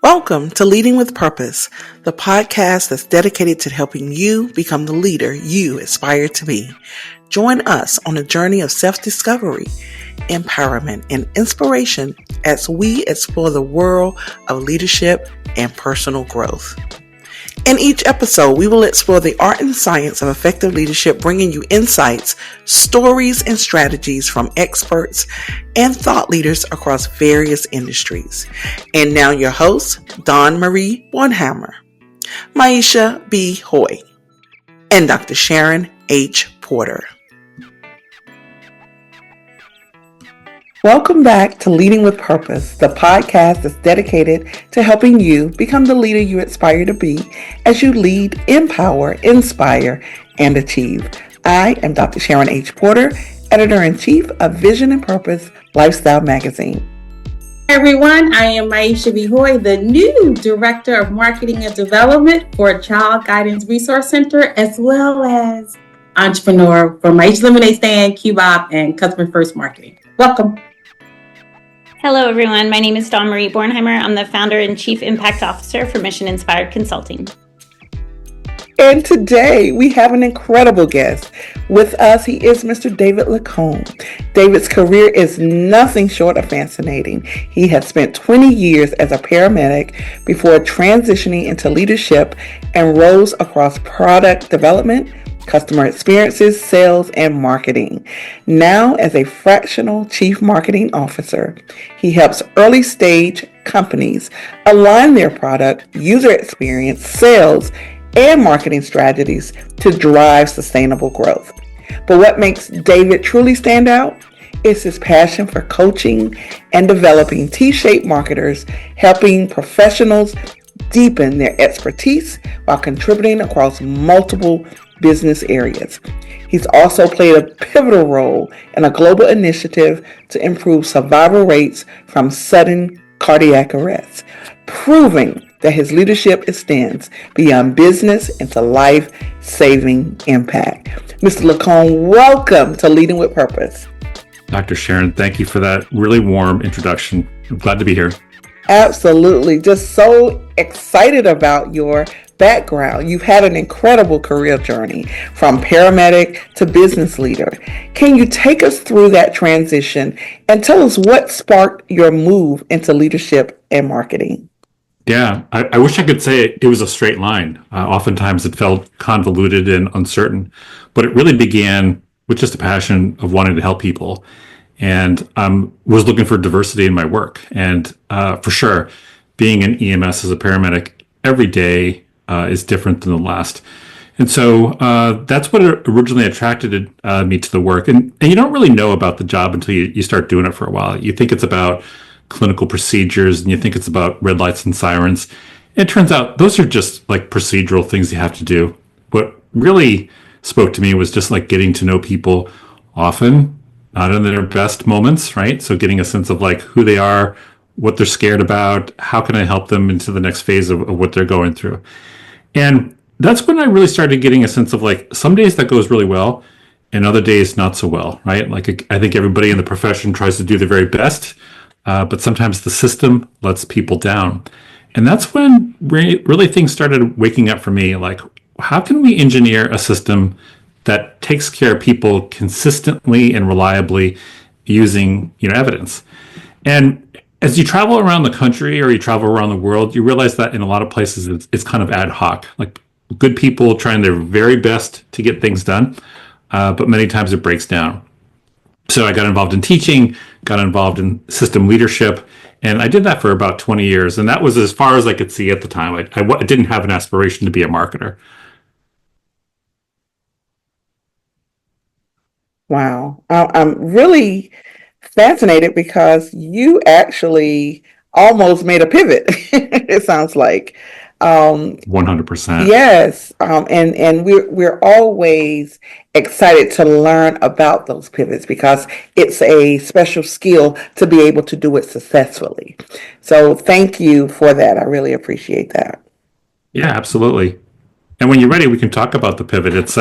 Welcome to Leading with Purpose, the podcast that's dedicated to helping you become the leader you aspire to be. Join us on a journey of self-discovery, empowerment, and inspiration as we explore the world of leadership and personal growth. In each episode, we will explore the art and science of effective leadership, bringing you insights, stories, and strategies from experts and thought leaders across various industries. And now your host, Dawn Marie Bornhammer, Maisha B. Hoy, and Dr. Sharon H. Porter. Welcome back to Leading with Purpose, the podcast that's dedicated to helping you become the leader you aspire to be as you lead, empower, inspire, and achieve. I am Dr. Sharon H. Porter, Editor-in-Chief of Vision and Purpose Lifestyle Magazine. Hi everyone, I am Maisha B. Hoy, the new Director of Marketing and Development for Child Guidance Resource Center, as well as entrepreneur for Maisha Lemonade Stand, Cubop, and Customer First Marketing. Welcome. Hello, everyone. My name is Dawn Marie Bornhammer. I'm the founder and chief impact officer for Mission Inspired Consulting. And today we have an incredible guest. With us, he is Mr. David LaCombe. David's career is nothing short of fascinating. He has spent 20 years as a paramedic before transitioning into leadership and roles across product development, customer experiences, sales, and marketing. Now, as a fractional chief marketing officer, he helps early stage companies align their product, user experience, sales, and marketing strategies to drive sustainable growth. But what makes David truly stand out is his passion for coaching and developing T-shaped marketers, helping professionals deepen their expertise while contributing across multiple business areas. He's also played a pivotal role in a global initiative to improve survival rates from sudden cardiac arrest, proving that his leadership extends beyond business into life-saving impact. Mr. LaCombe, welcome to Leading with Purpose. Dr. Sharon, thank you for that really warm introduction. I'm glad to be here. Absolutely. Just so excited about your background. You've had an incredible career journey from paramedic to business leader. Can you take us through that transition and tell us what sparked your move into leadership and marketing? Yeah, I wish I could say it was a straight line. Oftentimes it felt convoluted and uncertain, but it really began with just a passion of wanting to help people, and was looking for diversity in my work. And for sure, being an EMS as a paramedic every day is different than the last. And so that's what originally attracted me to the work. And you don't really know about the job until you start doing it for a while. You think it's about clinical procedures and you think it's about red lights and sirens. It turns out those are just like procedural things you have to do. What really spoke to me was just like getting to know people, often not in their best moments, right? So getting a sense of like who they are, what they're scared about, how can I help them into the next phase of what they're going through. And that's when I really started getting a sense of like some days that goes really well and other days not so well, right? Like I think everybody in the profession tries to do their very best, but sometimes the system lets people down. And that's when really things started waking up for me. Like, how can we engineer a system that takes care of people consistently and reliably using, evidence? And as you travel around the country or you travel around the world, you realize that in a lot of places it's kind of ad hoc, like good people trying their very best to get things done, but many times it breaks down. So I got involved in teaching, got involved in system leadership, and I did that for about 20 years. And that was as far as I could see at the time. I didn't have an aspiration to be a marketer. Wow. I'm really fascinated because you actually almost made a pivot, it sounds like. 100%. Yes. And we're always excited to learn about those pivots because it's a special skill to be able to do it successfully. So thank you for that. I really appreciate that. Yeah, absolutely. And when you're ready, we can talk about the pivot. It's,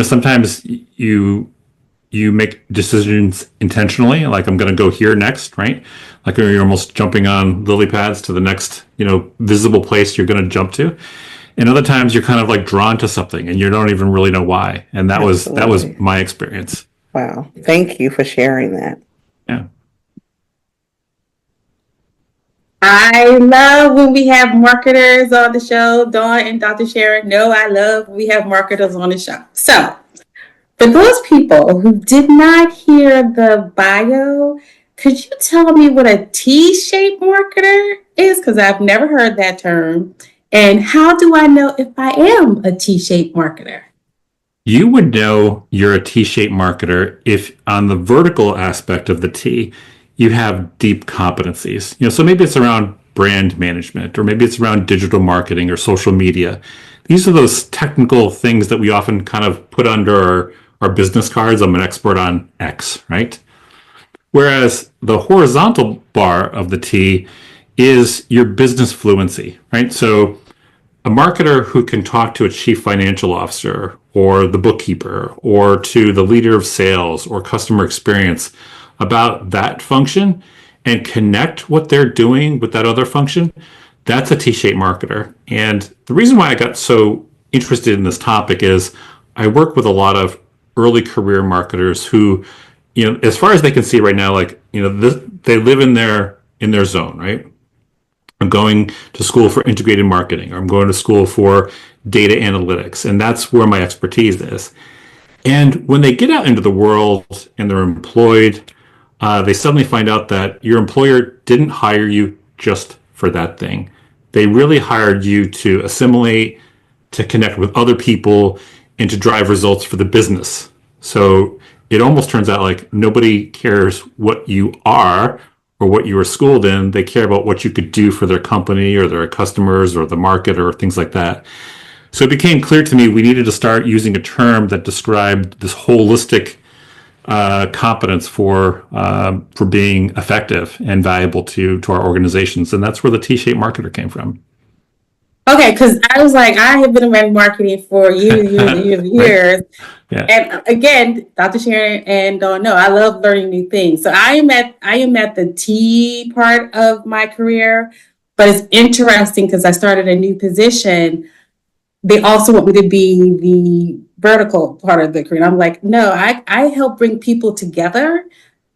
sometimes you you make decisions intentionally, like I'm going to go here next, right? Like you're almost jumping on lily pads to the next, visible place you're going to jump to. And other times you're kind of like drawn to something and you don't even really know why. And that was Absolutely. my experience. Wow. Thank you for sharing that. Yeah. I love when we have marketers on the show, Dawn and Dr. Sharon. No, I love when we have marketers on the show. So, for those people who did not hear the bio, could you tell me what a T-shaped marketer is? Because I've never heard that term. And how do I know if I am a T-shaped marketer? You would know you're a T-shaped marketer if on the vertical aspect of the T, you have deep competencies. So maybe it's around brand management, or maybe it's around digital marketing or social media. These are those technical things that we often kind of put under our business cards. I'm an expert on X, right? Whereas the horizontal bar of the T is your business fluency, right? So a marketer who can talk to a chief financial officer or the bookkeeper or to the leader of sales or customer experience about that function and connect what they're doing with that other function, that's a T-shaped marketer. And the reason why I got so interested in this topic is I work with a lot of early career marketers who, as far as they can see right now, they live in their zone, right? I'm going to school for integrated marketing, or I'm going to school for data analytics, and that's where my expertise is. And when they get out into the world and they're employed, they suddenly find out that your employer didn't hire you just for that thing. They really hired you to assimilate, to connect with other people, and to drive results for the business. So it almost turns out like nobody cares what you are or what you were schooled in. They care about what you could do for their company or their customers or the market or things like that. So it became clear to me we needed to start using a term that described this holistic competence for being effective and valuable to our organizations, and that's where the T-shaped marketer came from. Okay, because I was like, I have been around marketing for years, Right. years. Yeah. And again, Dr. Sharon and no, I love learning new things. So I am at the T part of my career, but it's interesting because I started a new position. They also want me to be the vertical part of the career. And I'm like, no, I help bring people together.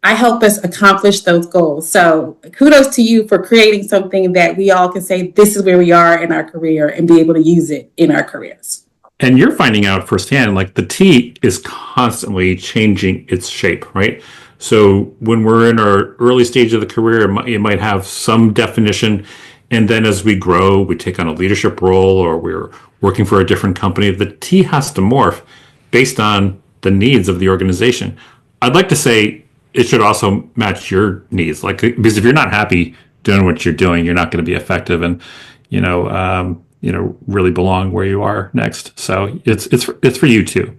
I help us accomplish those goals. So kudos to you for creating something that we all can say, this is where we are in our career and be able to use it in our careers. And you're finding out firsthand, like the T is constantly changing its shape, right? So when we're in our early stage of the career, it might have some definition. And then as we grow, we take on a leadership role or we're working for a different company, the T has to morph based on the needs of the organization. I'd like to say it should also match your needs, because if you're not happy doing what you're doing, you're not going to be effective and, really belong where you are next. So it's for you too.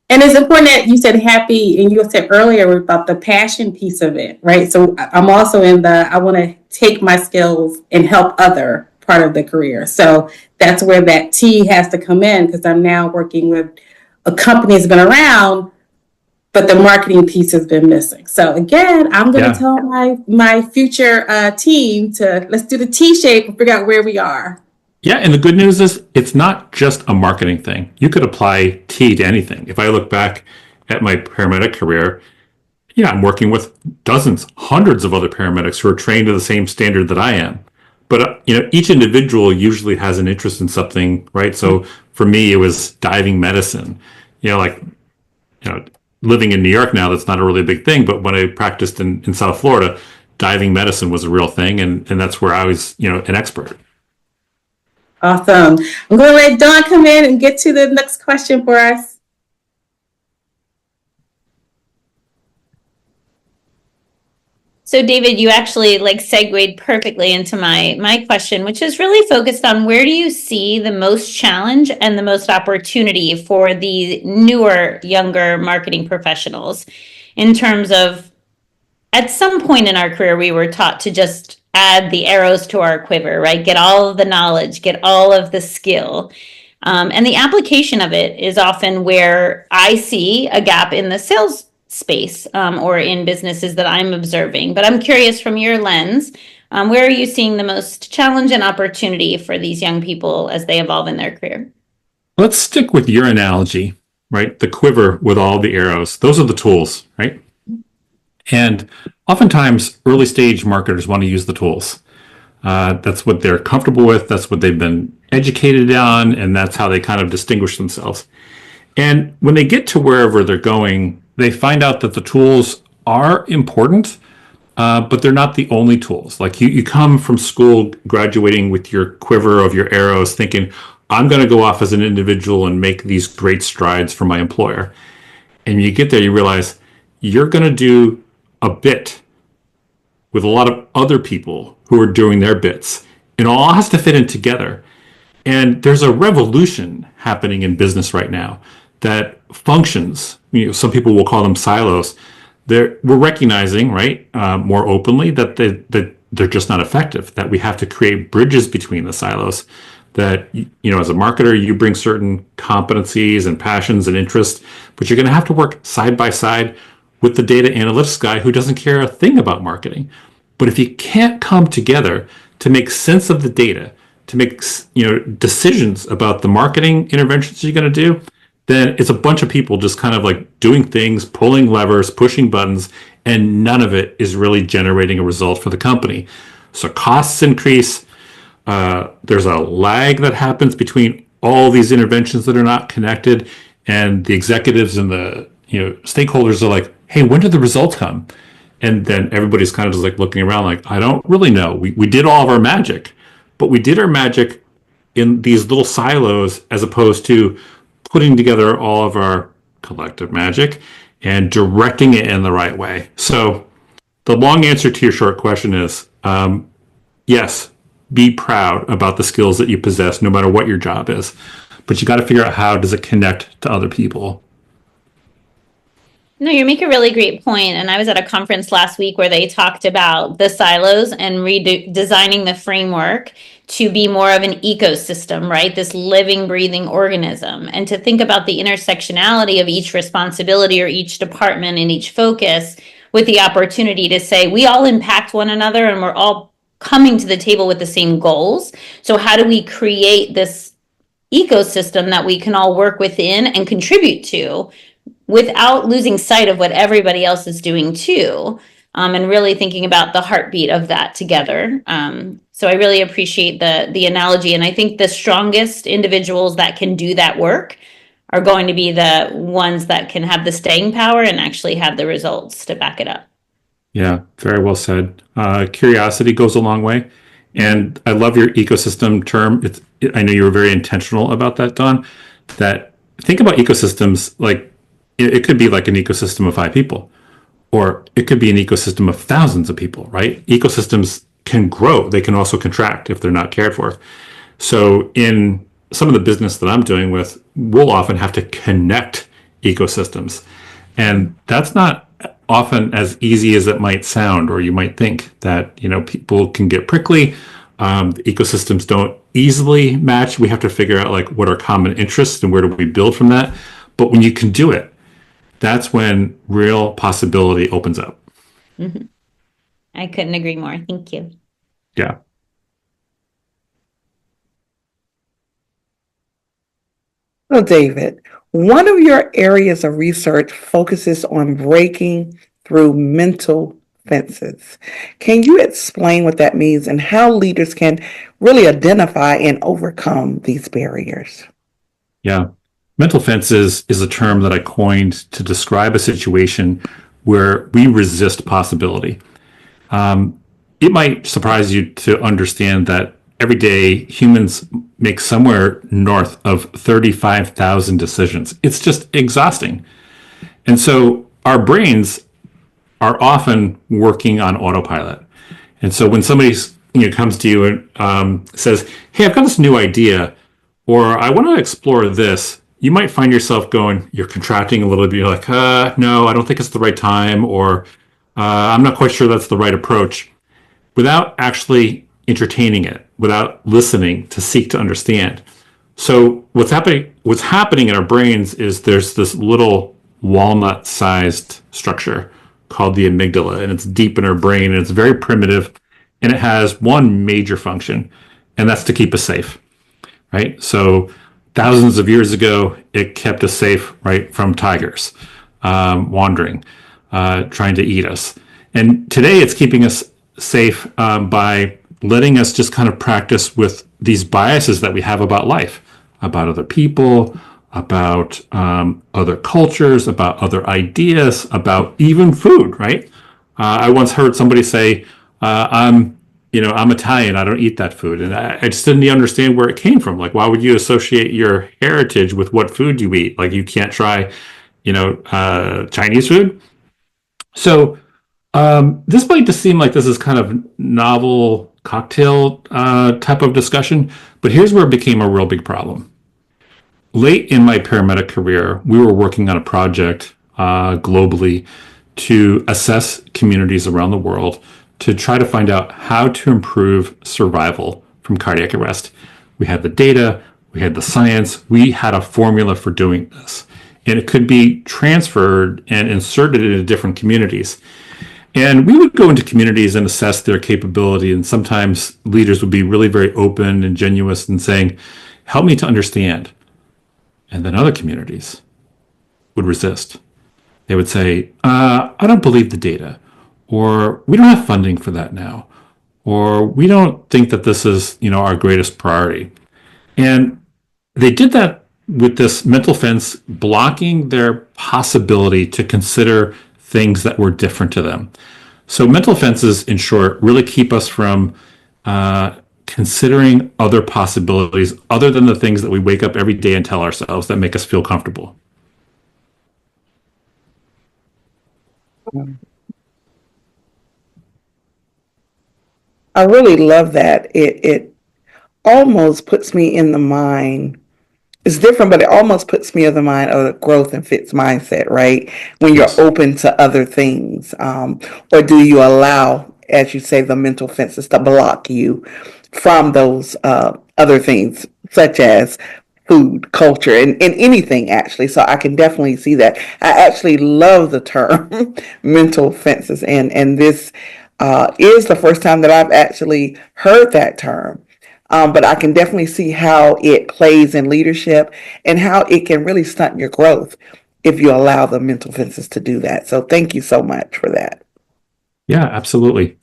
And it's important that you said happy, and you said earlier about the passion piece of it, right? So I'm also I want to take my skills and help other part of the career. So that's where that T has to come in, because I'm now working with a company that's been around, but the marketing piece has been missing. So again, I'm going to tell my future team to let's do the T shape and figure out where we are. Yeah, and the good news is it's not just a marketing thing. You could apply T to anything. If I look back at my paramedic career, I'm working with dozens, hundreds of other paramedics who are trained to the same standard that I am. But each individual usually has an interest in something, right? So for me, it was diving medicine. Living in New York now, that's not a really big thing. But when I practiced in South Florida, diving medicine was a real thing, and that's where I was, an expert. Awesome. I'm going to let Dawn come in and get to the next question for us. So David, you actually segued perfectly into my question, which is really focused on where do you see the most challenge and the most opportunity for the newer, younger marketing professionals in terms of at some point in our career, we were taught to just add the arrows to our quiver, right? Get all of the knowledge, get all of the skill. And the application of it is often where I see a gap in the sales space or in businesses that I'm observing. But I'm curious from your lens, where are you seeing the most challenge and opportunity for these young people as they evolve in their career? Let's stick with your analogy, right? The quiver with all the arrows. Those are the tools, right? And oftentimes, early stage marketers want to use the tools. That's what they're comfortable with. That's what they've been educated on. And that's how they kind of distinguish themselves. And when they get to wherever they're going, they find out that the tools are important, but they're not the only tools. Like you come from school graduating with your quiver of your arrows thinking, I'm going to go off as an individual and make these great strides for my employer. And you get there, you realize you're going to do a bit with a lot of other people who are doing their bits. It all has to fit in together. And there's a revolution happening in business right now that functions. Some people will call them silos. We're recognizing, right, more openly that they're just not effective. That we have to create bridges between the silos. That as a marketer, you bring certain competencies and passions and interests, but you're going to have to work side by side with the data analytics guy who doesn't care a thing about marketing. But if you can't come together to make sense of the data, to make decisions about the marketing interventions you're going to do, then it's a bunch of people just kind of like doing things, pulling levers, pushing buttons, and none of it is really generating a result for the company. So costs increase. There's a lag that happens between all these interventions that are not connected, and the executives and the stakeholders are like, hey, when do the results come? And then everybody's kind of just like looking around like, I don't really know. We did all of our magic, but we did our magic in these little silos as opposed to putting together all of our collective magic and directing it in the right way. So the long answer to your short question is yes, be proud about the skills that you possess, no matter what your job is. But you got to figure out how does it connect to other people. No, you make a really great point. And I was at a conference last week where they talked about the silos and redesigning the framework to be more of an ecosystem, right? This living, breathing organism. And to think about the intersectionality of each responsibility or each department and each focus with the opportunity to say, we all impact one another and we're all coming to the table with the same goals. So how do we create this ecosystem that we can all work within and contribute to without losing sight of what everybody else is doing too, and really thinking about the heartbeat of that together. So I really appreciate the analogy, and I think the strongest individuals that can do that work are going to be the ones that can have the staying power and actually have the results to back it up. Yeah, very well said. Curiosity goes a long way. And I love your ecosystem term. I know you were very intentional about that, Don. That think about ecosystems like it could be like an ecosystem of 5 people, or it could be an ecosystem of thousands of people, right? Ecosystems can grow. They can also contract if they're not cared for. So in some of the business that I'm doing with, we'll often have to connect ecosystems. And that's not often as easy as it might sound, or you might think that, people can get prickly. The ecosystems don't easily match. We have to figure out like what are common interests and where do we build from that. But when you can do it, that's when real possibility opens up. Mm-hmm. I couldn't agree more. Thank you. Yeah. So, David, one of your areas of research focuses on breaking through mental fences. Can you explain what that means and how leaders can really identify and overcome these barriers? Yeah. Mental fences is a term that I coined to describe a situation where we resist possibility. It might surprise you to understand that every day humans make somewhere north of 35,000 decisions. It's just exhausting. And so our brains are often working on autopilot. And so when somebody comes to you and says, hey, I've got this new idea, or I want to explore this, you might find yourself you're contracting a little bit. You're like, no, I don't think it's the right time, or I'm not quite sure that's the right approach, without actually entertaining it, without listening to seek to understand. So what's happening in our brains is there's this little walnut-sized structure called the amygdala, and it's deep in our brain, and it's very primitive, and it has one major function, and that's to keep us safe, right? So thousands of years ago, it kept us safe, right, from tigers wandering, trying to eat us. And today it's keeping us safe by letting us just kind of practice with these biases that we have about life, about other people, about other cultures, about other ideas, about even food, right? I once heard somebody say, I'm Italian, I don't eat that food. And I just didn't understand where it came from. Like, why would you associate your heritage with what food you eat? Like, you can't try, Chinese food. So this might just seem like this is kind of novel cocktail type of discussion, but here's where it became a real big problem. Late in my paramedic career, we were working on a project globally to assess communities around the world to try to find out how to improve survival from cardiac arrest. We had the data, we had the science, we had a formula for doing this. And it could be transferred and inserted into different communities. And we would go into communities and assess their capability. And sometimes leaders would be really very open and genuine and saying, help me to understand. And then other communities would resist. They would say, I don't believe the data, or we don't have funding for that now, or we don't think that this is, our greatest priority. And they did that with this mental fence blocking their possibility to consider things that were different to them. So mental fences, in short, really keep us from considering other possibilities other than the things that we wake up every day and tell ourselves that make us feel comfortable. I really love that. It almost puts me in the mind. It's different, but it almost puts me in the mind of the growth and fits mindset, right? When you're open to other things, or do you allow, as you say, the mental fences to block you from those other things, such as food, culture, and anything actually. So I can definitely see that. I actually love the term mental fences, and this is the first time that I've actually heard that term. But I can definitely see how it plays in leadership and how it can really stunt your growth if you allow the mental fences to do that. So thank you so much for that. Yeah, absolutely.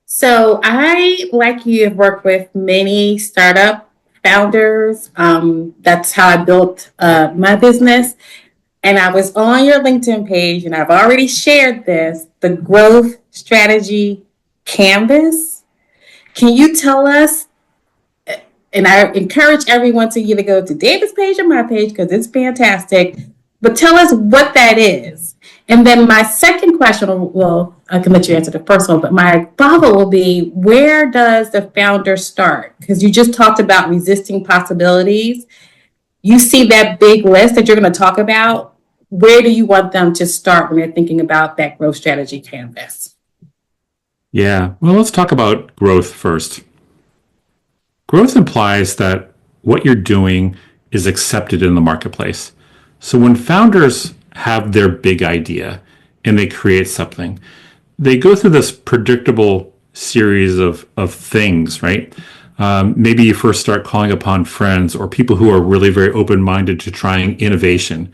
So I, like you, have worked with many startup founders. That's how I built my business. And I was on your LinkedIn page, and I've already shared this, the growth strategy canvas. Can you tell us, and I encourage everyone to either go to David's page or my page because it's fantastic, but tell us what that is. And then my second question, well, I can let you answer the first one, but my follow-up will be, where does the founder start? Because you just talked about resisting possibilities. You see that big list that you're going to talk about. Where do you want them to start when they're thinking about that growth strategy canvas? Yeah, well, let's talk about growth first. Growth implies that what you're doing is accepted in the marketplace. So when founders have their big idea and they create something, they go through this predictable series of things, right? Maybe you first start calling upon friends or people who are really very open-minded to trying innovation.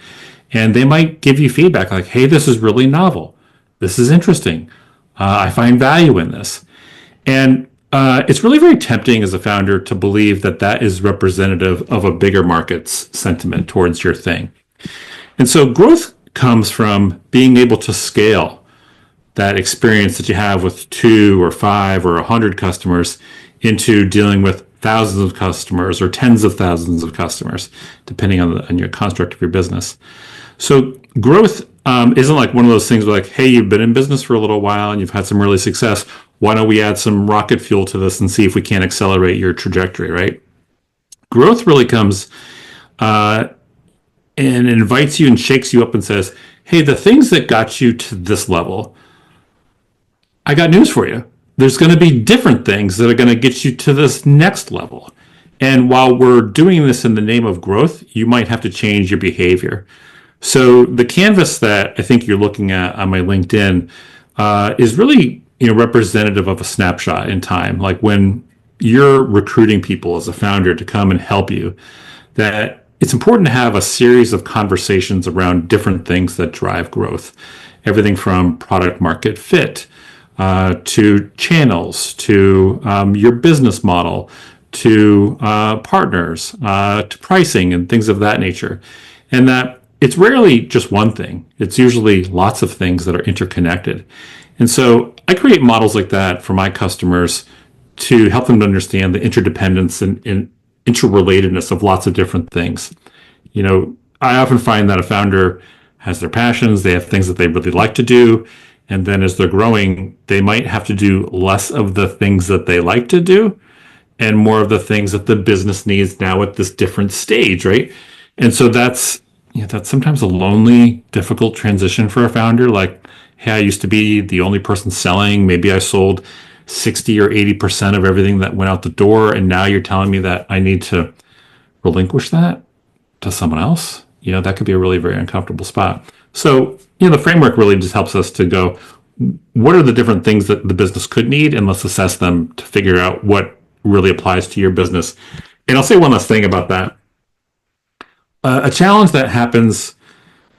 And they might give you feedback like, hey, this is really novel. This is interesting. I find value in this. And it's really very tempting as a founder to believe that that is representative of a bigger market's sentiment towards your thing. And so growth comes from being able to scale that experience that you have with 2 or 5 or 100 customers into dealing with thousands of customers or tens of thousands of customers, depending on your construct of your business. So growth isn't like one of those things where like, hey, you've been in business for a little while and you've had some early success. Why don't we add some rocket fuel to this and see if we can accelerate your trajectory, right? Growth really comes and invites you and shakes you up and says, hey, the things that got you to this level, I got news for you. There's going to be different things that are going to get you to this next level. And while we're doing this in the name of growth, you might have to change your behavior. So the canvas that I think you're looking at on my LinkedIn is really, representative of a snapshot in time. Like when you're recruiting people as a founder to come and help you, that it's important to have a series of conversations around different things that drive growth. Everything from product market fit to channels, to your business model, to partners, to pricing and things of that nature. And that it's rarely just one thing. It's usually lots of things that are interconnected. And so I create models like that for my customers to help them to understand the interdependence and interrelatedness of lots of different things. I often find that a founder has their passions, they have things that they really like to do, and then as they're growing, they might have to do less of the things that they like to do and more of the things that the business needs now at this different stage, right? And so that's sometimes a lonely, difficult transition for a founder. Like, hey, I used to be the only person selling. Maybe I sold 60 or 80% of everything that went out the door. And now you're telling me that I need to relinquish that to someone else. That could be a really very uncomfortable spot. So, the framework really just helps us to go, what are the different things that the business could need? And let's assess them to figure out what really applies to your business. And I'll say one last thing about that. A challenge that happens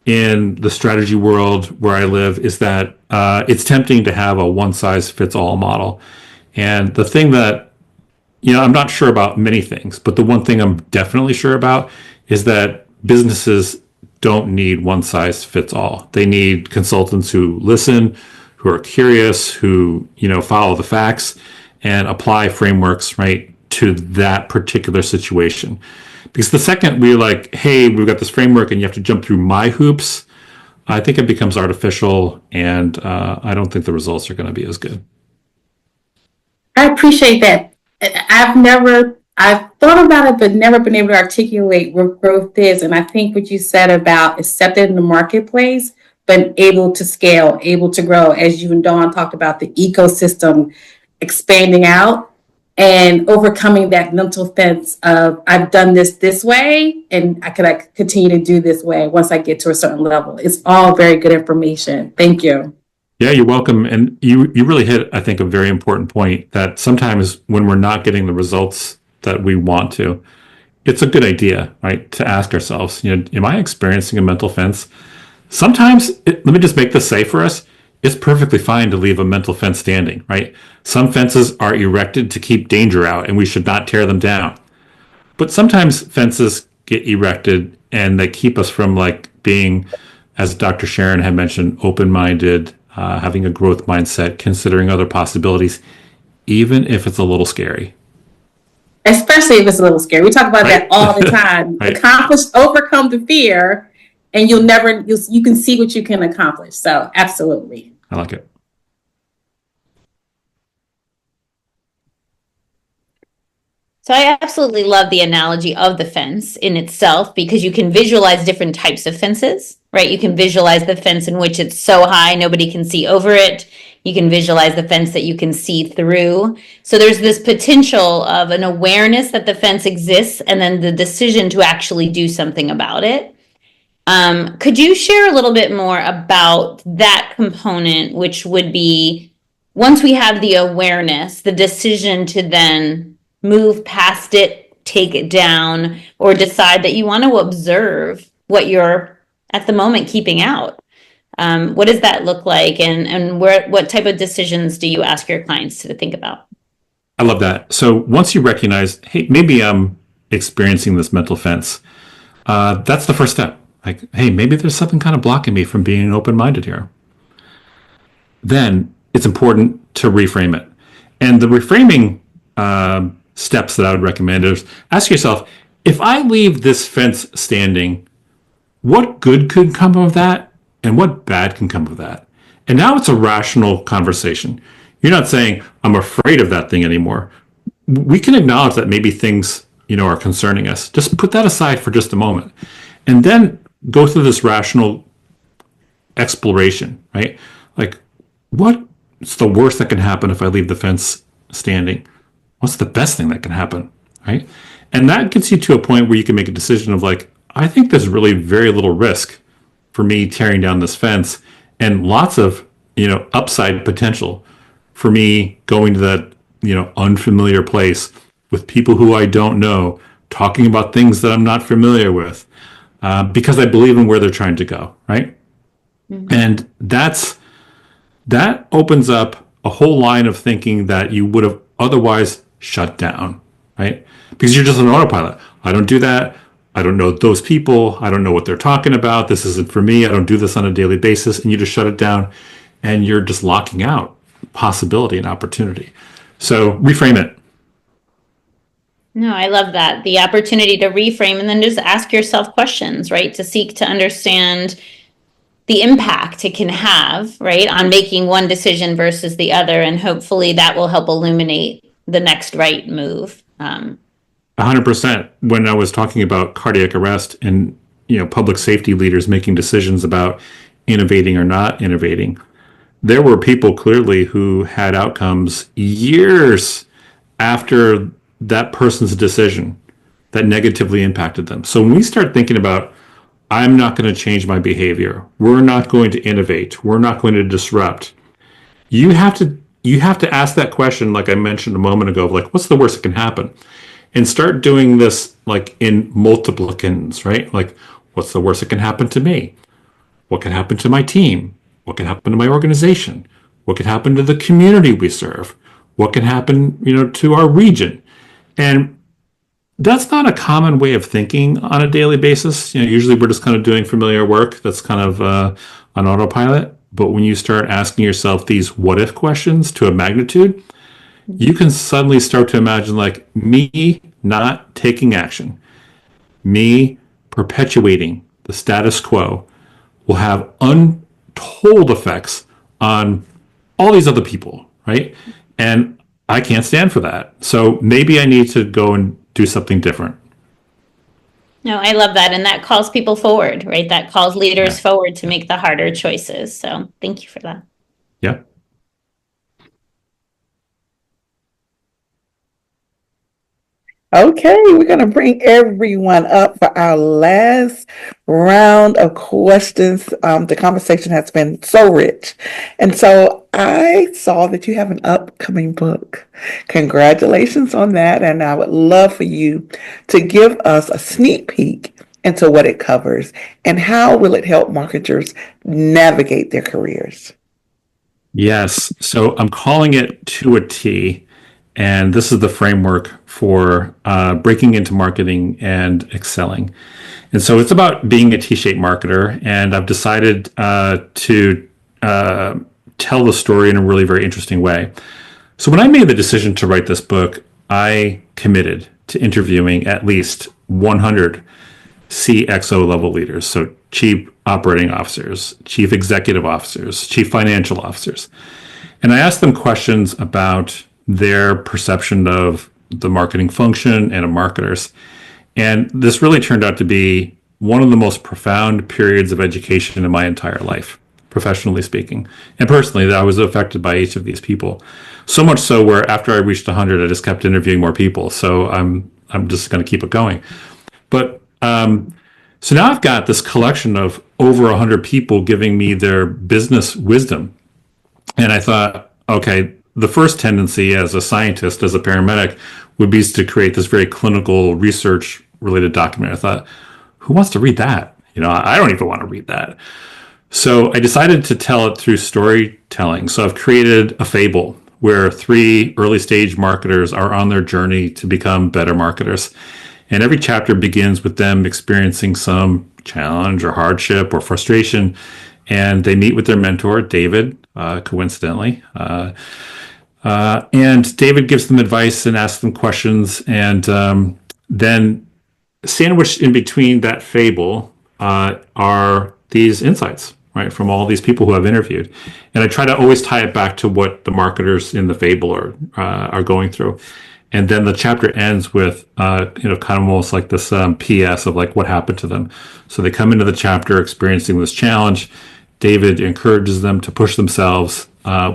in the strategy world where I live is that it's tempting to have a one-size-fits-all model. And the thing that, I'm not sure about many things, but the one thing I'm definitely sure about is that businesses don't need one-size-fits-all. They need consultants who listen, who are curious, who, follow the facts and apply frameworks, right, to that particular situation. Because the second we're like, hey, we've got this framework and you have to jump through my hoops, I think it becomes artificial, and I don't think the results are going to be as good. I appreciate that. I've thought about it, but never been able to articulate what growth is. And I think what you said about accepted in the marketplace, but able to scale, able to grow, as you and Dawn talked about the ecosystem expanding out and overcoming that mental fence of I've done this way and I could continue to do this way once I get to a certain level. It's all very good information. Thank you. Yeah, you're welcome. And you really hit, I think, a very important point that sometimes when we're not getting the results that we want to, it's a good idea, right, to ask ourselves, am I experiencing a mental fence? Sometimes, let me just make this safe for us. It's perfectly fine to leave a mental fence standing, right? Some fences are erected to keep danger out, and we should not tear them down. But sometimes fences get erected and they keep us from being, as Dr. Sharon had mentioned, open-minded, having a growth mindset, considering other possibilities, even if it's a little scary. Especially if it's a little scary. We talk about that all the time. Right. Overcome the fear, and you can see what you can accomplish. So absolutely. I like it. So I absolutely love the analogy of the fence in itself, because you can visualize different types of fences, right? You can visualize the fence in which it's so high nobody can see over it. You can visualize the fence that you can see through. So there's this potential of an awareness that the fence exists and then the decision to actually do something about it. Could you share a little bit more about that component, which would be, once we have the awareness, the decision to then move past it, take it down, or decide that you want to observe what you're at the moment keeping out? What does that look like, and what type of decisions do you ask your clients to think about? I love that. So once you recognize, hey, maybe I'm experiencing this mental fence, that's the first step. Like, hey, maybe there's something kind of blocking me from being open-minded here. Then it's important to reframe it. And the reframing steps that I would recommend is ask yourself, if I leave this fence standing, what good could come of that? And what bad can come of that? And now it's a rational conversation. You're not saying, I'm afraid of that thing anymore. We can acknowledge that maybe things, are concerning us. Just put that aside for just a moment. And then go through this rational exploration, right? Like, what's the worst that can happen if I leave the fence standing? What's the best thing that can happen, right? And that gets you to a point where you can make a decision of like, I think there's really very little risk for me tearing down this fence and lots of, upside potential for me going to that, unfamiliar place with people who I don't know, talking about things that I'm not familiar with, because I believe in where they're trying to go, right? Mm-hmm. And that opens up a whole line of thinking that you would have otherwise shut down, right? Because you're just an autopilot. I don't do that. I don't know those people. I don't know what they're talking about. This isn't for me. I don't do this on a daily basis. And you just shut it down and you're just locking out possibility and opportunity. So reframe it. No, I love that. The opportunity to reframe and then just ask yourself questions, right? To seek to understand the impact it can have, right, on making one decision versus the other. And hopefully that will help illuminate the next right move. 100%. When I was talking about cardiac arrest and, public safety leaders making decisions about innovating or not innovating, there were people clearly who had outcomes years after that person's decision that negatively impacted them. So when we start thinking about, I'm not going to change my behavior, we're not going to innovate, we're not going to disrupt, you have to ask that question, like I mentioned a moment ago, of like, what's the worst that can happen? And start doing this like in multiplicans, right? Like, what's the worst that can happen to me? What can happen to my team? What can happen to my organization? What can happen to the community we serve? What can happen, to our region? And that's not a common way of thinking on a daily basis. Usually we're just kind of doing familiar work that's kind of on autopilot. But when you start asking yourself these what if questions to a magnitude, you can suddenly start to imagine like me not taking action, me perpetuating the status quo will have untold effects on all these other people, right? And I can't stand for that. So maybe I need to go and do something different. No, I love that. And that calls people forward, right? That calls leaders forward to make the harder choices. So thank you for that. Yeah. Okay, we're going to bring everyone up for our last round of questions. The conversation has been so rich. And so I saw that you have an upcoming book. Congratulations on that. And I would love for you to give us a sneak peek into what it covers and how will it help marketers navigate their careers. Yes. So I'm calling it To a T. And this is the framework for breaking into marketing and excelling. And so it's about being a T-shaped marketer. And I've decided to tell the story in a really very interesting way. So when I made the decision to write this book, I committed to interviewing at least 100 CXO level leaders. So chief operating officers, chief executive officers, chief financial officers. And I asked them questions about their perception of the marketing function and of marketers. And this really turned out to be one of the most profound periods of education in my entire life, professionally speaking. And personally, I was affected by each of these people. So much so where after I reached 100, I just kept interviewing more people. So I'm just going to keep it going. But so now I've got this collection of over 100 people giving me their business wisdom. And I thought, okay, the first tendency as a scientist, as a paramedic, would be to create this very clinical research related document. I thought, who wants to read that? I don't even want to read that. So I decided to tell it through storytelling. So I've created a fable where 3 early stage marketers are on their journey to become better marketers. And every chapter begins with them experiencing some challenge or hardship or frustration. And they meet with their mentor, David, coincidentally. And David gives them advice and asks them questions. And then sandwiched in between that fable are these insights, right, from all these people who I've interviewed. And I try to always tie it back to what the marketers in the fable are going through. And then the chapter ends with, kind of almost like this PS of like what happened to them. So they come into the chapter experiencing this challenge, David encourages them to push themselves.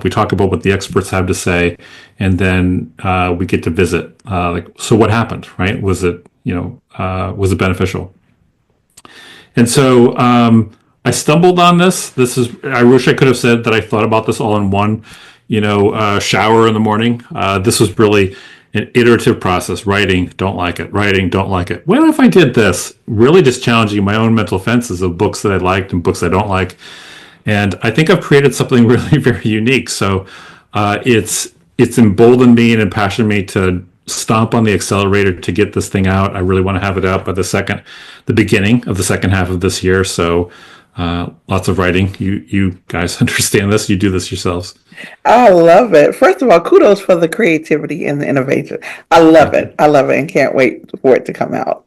We talk about what the experts have to say, and then we get to visit. So what happened, right? Was it beneficial? And so I stumbled on this. I wish I could have said that I thought about this all in one, shower in the morning. This was really an iterative process. Writing, don't like it. Writing, don't like it. What if I did this? Really just challenging my own mental fences of books that I liked and books I don't like. And I think I've created something really very unique. So it's emboldened me and impassioned me to stomp on the accelerator to get this thing out. I really want to have it out by the beginning of the second half of this year. So lots of writing. You guys understand this. You do this yourselves. I love it. First of all, kudos for the creativity and the innovation. I love it. I love it and can't wait for it to come out.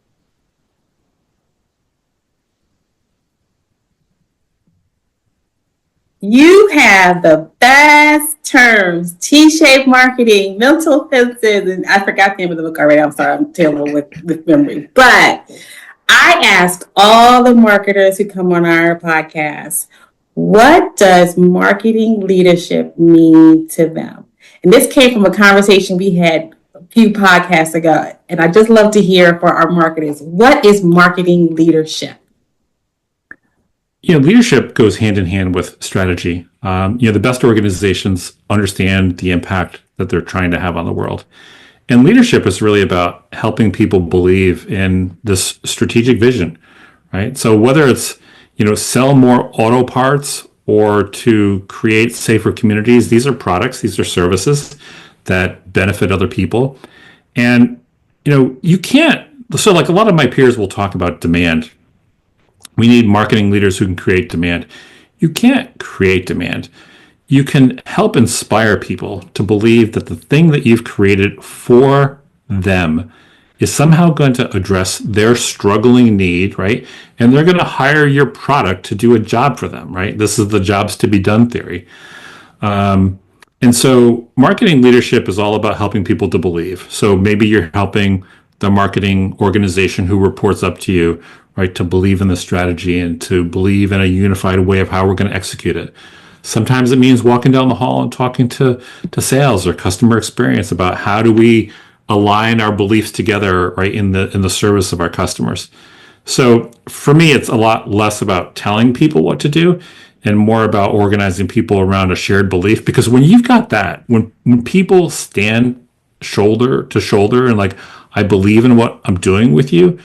You have the best terms: T-shaped marketing, mental fences, and I forgot the name of the book already. I'm sorry, I'm terrible with memory. But I asked all the marketers who come on our podcast, what does marketing leadership mean to them? And this came from a conversation we had a few podcasts ago. And I just love to hear for our marketers, what is marketing leadership? Leadership goes hand in hand with strategy. The best organizations understand the impact that they're trying to have on the world. And leadership is really about helping people believe in this strategic vision, right? So whether it's, sell more auto parts or to create safer communities, these are products, these are services that benefit other people. And, you can't, so like a lot of my peers will talk about demand. We need marketing leaders who can create demand. You can't create demand. You can help inspire people to believe that the thing that you've created for them is somehow going to address their struggling need, right? And they're going to hire your product to do a job for them, right? This is the jobs to be done theory. And so marketing leadership is all about helping people to believe. So maybe you're helping the marketing organization who reports up to you, right, to believe in the strategy and to believe in a unified way of how we're going to execute it. Sometimes it means walking down the hall and talking to sales or customer experience about how do we align our beliefs together, right, in the service of our customers. So for me, it's a lot less about telling people what to do and more about organizing people around a shared belief. Because when you've got that, when people stand shoulder to shoulder and like, I believe in what I'm doing with you,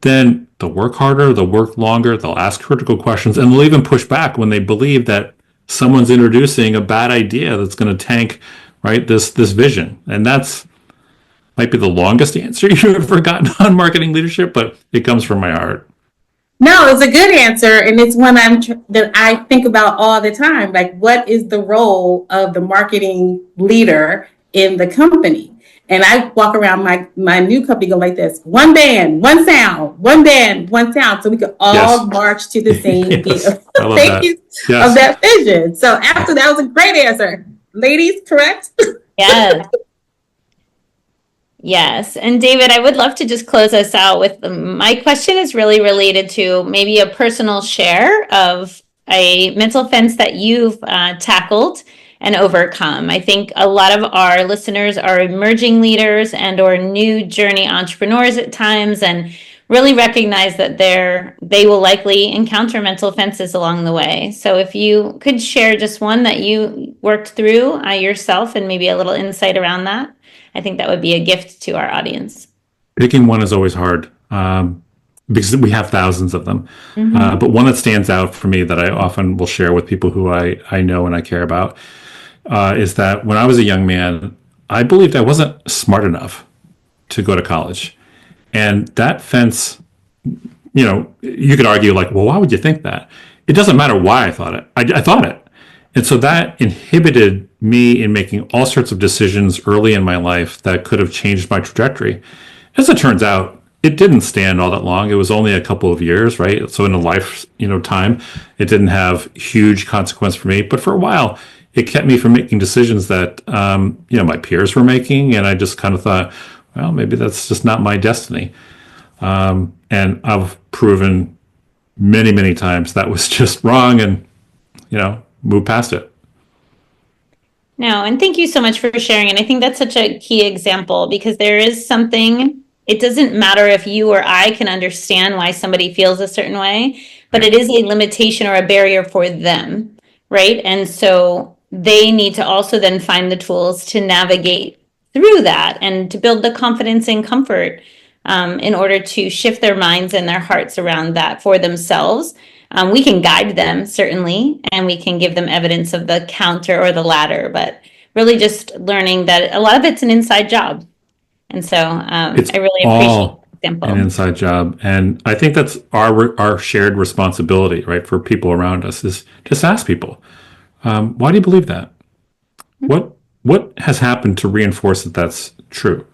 then they'll work harder, they'll work longer, they'll ask critical questions, and they'll even push back when they believe that someone's introducing a bad idea that's going to tank, right, this vision. And that's might be the longest answer you've ever gotten on marketing leadership, but it comes from my heart. No, it's a good answer, and it's one that I think about all the time. Like, what is the role of the marketing leader in the company? And I walk around my new company go like this: one band, one sound, one band, one sound. So we could all march to the same beat of that vision. So after that was a great answer. Ladies, correct? Yes. Yes. And David, I would love to just close us out with my question is really related to maybe a personal share of a mental fence that you've tackled and overcome. I think a lot of our listeners are emerging leaders and or new journey entrepreneurs at times, and really recognize that they will likely encounter mental fences along the way. So if you could share just one that you worked through yourself and maybe a little insight around that, I think that would be a gift to our audience. Picking one is always hard because we have thousands of them. Mm-hmm. But one that stands out for me that I often will share with people who I know and I care about is that when I was a young man, I believed I wasn't smart enough to go to college. And that fence, you could argue like, well, why would you think that? It doesn't matter why I thought it. I thought it. And so that inhibited me in making all sorts of decisions early in my life that could have changed my trajectory. As it turns out, it didn't stand all that long. It was only a couple of years, right? So in a life, time, it didn't have huge consequence for me. But for a while, it kept me from making decisions that, my peers were making. And I just kind of thought, well, maybe that's just not my destiny. And I've proven many, many times that was just wrong. And move past it. No, and thank you so much for sharing. And I think that's such a key example because there is something, it doesn't matter if you or I can understand why somebody feels a certain way, but it is a limitation or a barrier for them, right? And so they need to also then find the tools to navigate through that and to build the confidence and comfort in order to shift their minds and their hearts around that for themselves. We can guide them, certainly, and we can give them evidence of the counter or the latter, but really just learning that a lot of it's an inside job. And so I really appreciate the example. An inside job. And I think that's our shared responsibility, right, for people around us is just ask people, why do you believe that? What has happened to reinforce that that's true?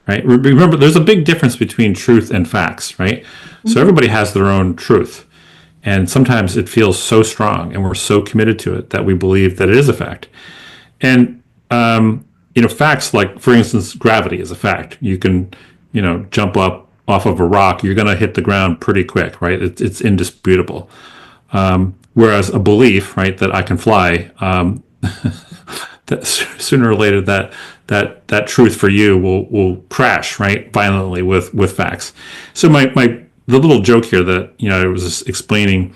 Right? Remember, there's a big difference between truth and facts, right? So everybody has their own truth. And sometimes it feels so strong and we're so committed to it that we believe that it is a fact. And, facts like, for instance, gravity is a fact. You can, jump up off of a rock, you're going to hit the ground pretty quick, right? It's indisputable. Whereas a belief, right, that I can fly, that sooner or later that truth for you will crash, right, violently with facts. So the little joke here that I was just explaining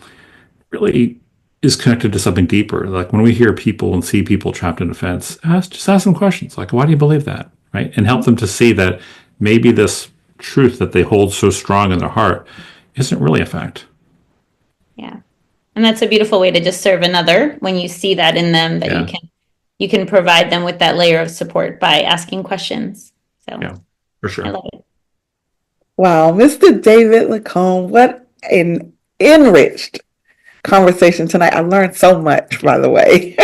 really is connected to something deeper. Like when we hear people and see people trapped in a fence, just ask them questions like, why do you believe that, right? And help them to see that maybe this truth that they hold so strong in their heart isn't really a fact. Yeah. And that's a beautiful way to just serve another when you see that in them, that you can provide them with that layer of support by asking questions. So yeah, for sure. I love it. Wow, Mr. David LaCombe, what an enriched conversation tonight. I learned so much, by the way.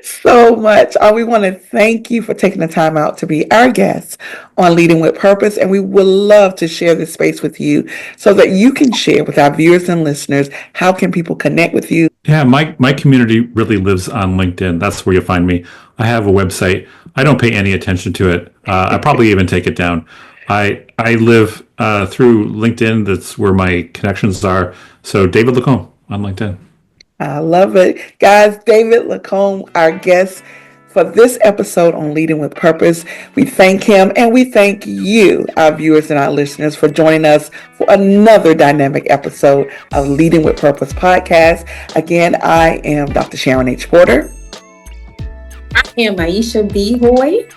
So much. We want to thank you for taking the time out to be our guest on Leading with Purpose. And we would love to share this space with you so that you can share with our viewers and listeners. How can people connect with you? Yeah, my community really lives on LinkedIn. That's where you'll find me. I have a website. I don't pay any attention to it. I probably even take it down. I live through LinkedIn. That's where my connections are. So David LaCombe on LinkedIn. I love it. Guys, David LaCombe, our guest for this episode on Leading with Purpose. We thank him and we thank you, our viewers and our listeners, for joining us for another dynamic episode of Leading with Purpose podcast. Again, I am Dr. Sharon H. Porter. I am Aisha B. Hoy.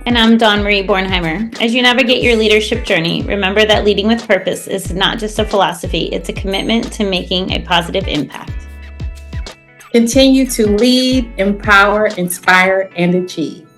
And I'm Dawn Marie Bornheimer. As you navigate your leadership journey, remember that leading with purpose is not just a philosophy, it's a commitment to making a positive impact. Continue to lead, empower, inspire, and achieve.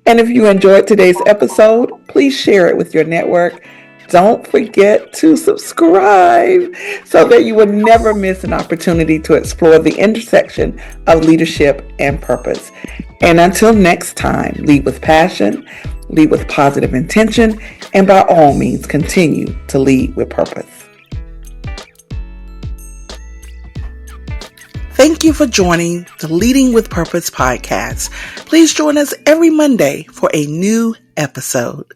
And if you enjoyed today's episode, please share it with your network. Don't forget to subscribe so that you will never miss an opportunity to explore the intersection of leadership and purpose. And until next time, lead with passion, lead with positive intention, and by all means, continue to lead with purpose. Thank you for joining the Leading with Purpose podcast. Please join us every Monday for a new episode.